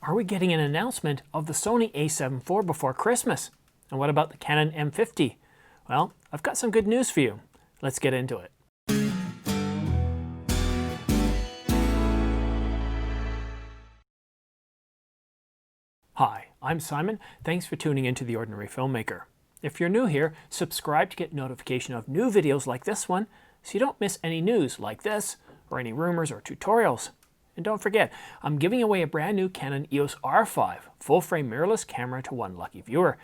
Are we getting an announcement of the Sony a7 IV before Christmas? And what about the Canon M50? Well, I've got some good news for you. Let's get into it. Hi, I'm Simon. Thanks for tuning into The Ordinary Filmmaker. If you're new here, subscribe to get notification of new videos like this one so you don't miss any news like this or any rumors or tutorials. And don't forget, I'm giving away a brand new Canon EOS R5 full-frame mirrorless camera to one lucky viewer.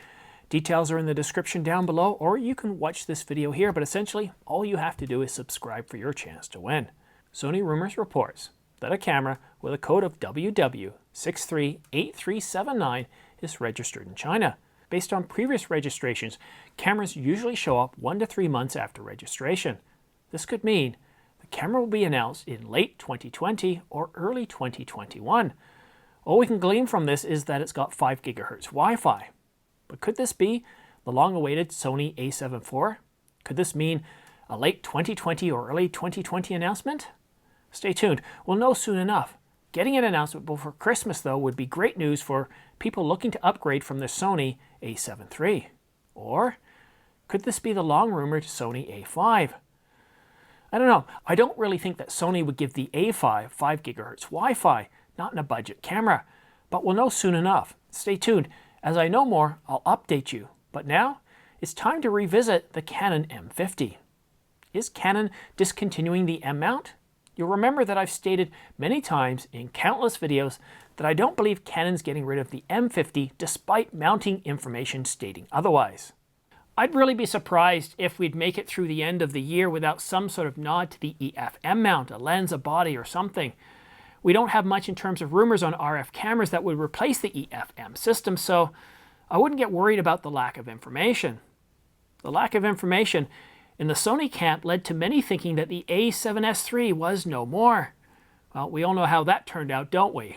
Details are in the description down below, or you can watch this video here, but essentially all you have to do is subscribe for your chance to win. Sony Rumors reports that a camera with a code of WW638379 is registered in China. Based on previous registrations, cameras usually show up 1 to 3 months after registration. This could mean the camera will be announced in late 2020 or early 2021. All we can glean from this is that it's got 5 GHz Wi-Fi. But could this be the long-awaited Sony a7 IV? Could this mean a late 2020 or early 2020 announcement? Stay tuned, we'll know soon enough. Getting an announcement before Christmas, though, would be great news for people looking to upgrade from their Sony a7 III. Or could this be the long-rumored Sony a5? I don't know. I don't really think that Sony would give the a5 5 GHz Wi-Fi, not in a budget camera. But we'll know soon enough. Stay tuned. As I know more, I'll update you. But now, it's time to revisit the Canon M50. Is Canon discontinuing the M mount? You'll remember that I've stated many times in countless videos that I don't believe Canon's getting rid of the M50 despite mounting information stating otherwise. I'd really be surprised if we'd make it through the end of the year without some sort of nod to the EF M mount, a lens, a body, or something. We don't have much in terms of rumors on RF cameras that would replace the EF M system, so I wouldn't get worried about the lack of information. The lack of information in the Sony camp led to many thinking that the a7S III was no more. Well, we all know how that turned out, don't we?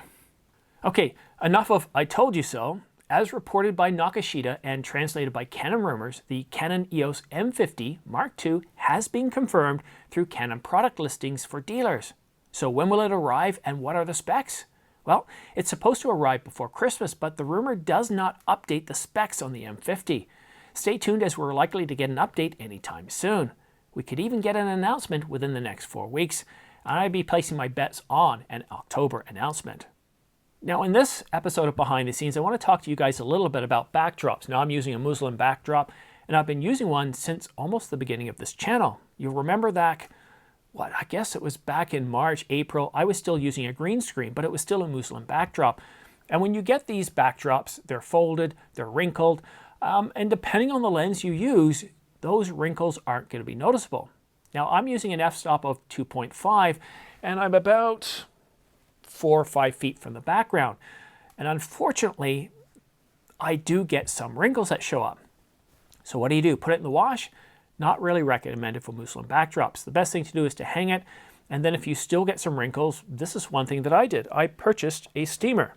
Okay, enough of I told you so. As reported by Nakashita and translated by Canon Rumors, the Canon EOS M50 Mark II has been confirmed through Canon product listings for dealers. So when will it arrive and what are the specs? Well, it's supposed to arrive before Christmas, but the rumor does not update the specs on the M50. Stay tuned as we're likely to get an update anytime soon. We could even get an announcement within the next 4 weeks, and I'd be placing my bets on an October announcement. Now in this episode of Behind the Scenes, I want to talk to you guys a little bit about backdrops. Now I'm using a Muslin backdrop, and I've been using one since almost the beginning of this channel. You'll remember that, I guess it was back in March, April, I was still using a green screen, but it was still a Muslin backdrop. And when you get these backdrops, they're folded, they're wrinkled, and depending on the lens you use, those wrinkles aren't going to be noticeable. Now I'm using an f-stop of 2.5 and I'm about 4 or 5 feet from the background. And unfortunately, I do get some wrinkles that show up. So what do? Put it in the wash? Not really recommended for Muslin backdrops. The best thing to do is to hang it, and then if you still get some wrinkles, this is one thing that I did. I purchased a steamer.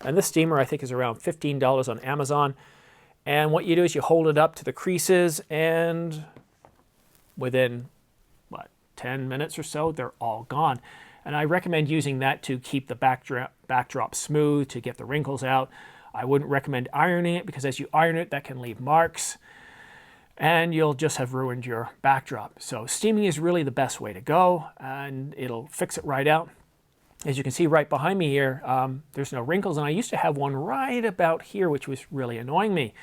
And this steamer I think is around $15 on Amazon. And what you do is you hold it up to the creases, and within, 10 minutes or so, they're all gone. And I recommend using that to keep the backdrop smooth, to get the wrinkles out. I wouldn't recommend ironing it, because as you iron it, that can leave marks, and you'll just have ruined your backdrop. So steaming is really the best way to go, and it'll fix it right out. As you can see right behind me here, there's no wrinkles, and I used to have one right about here, which was really annoying me.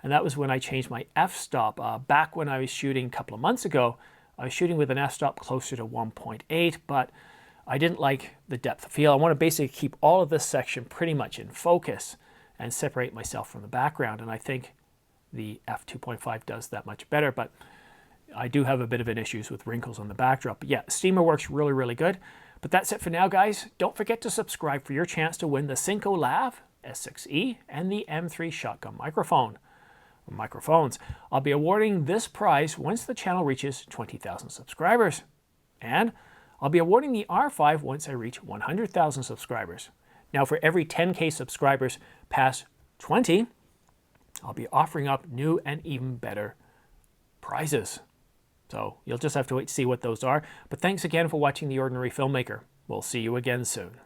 And that was when I changed my f-stop. Back when I was shooting a couple of months ago, I was shooting with an f-stop closer to 1.8, but I didn't like the depth of field. I want to basically keep all of this section pretty much in focus and separate myself from the background, and I think the f2.5 does that much better, but I do have a bit of an issues with wrinkles on the backdrop. But yeah, steamer works really, really good. But that's it for now, guys. Don't forget to subscribe for your chance to win the Cinco Lav S6E and the M3 shotgun microphones. I'll be awarding this prize once the channel reaches 20,000 subscribers. And I'll be awarding the R5 once I reach 100,000 subscribers. Now for every 10K subscribers past 20, I'll be offering up new and even better prizes. So you'll just have to wait to see what those are. But thanks again for watching The Ordinary Filmmaker. We'll see you again soon.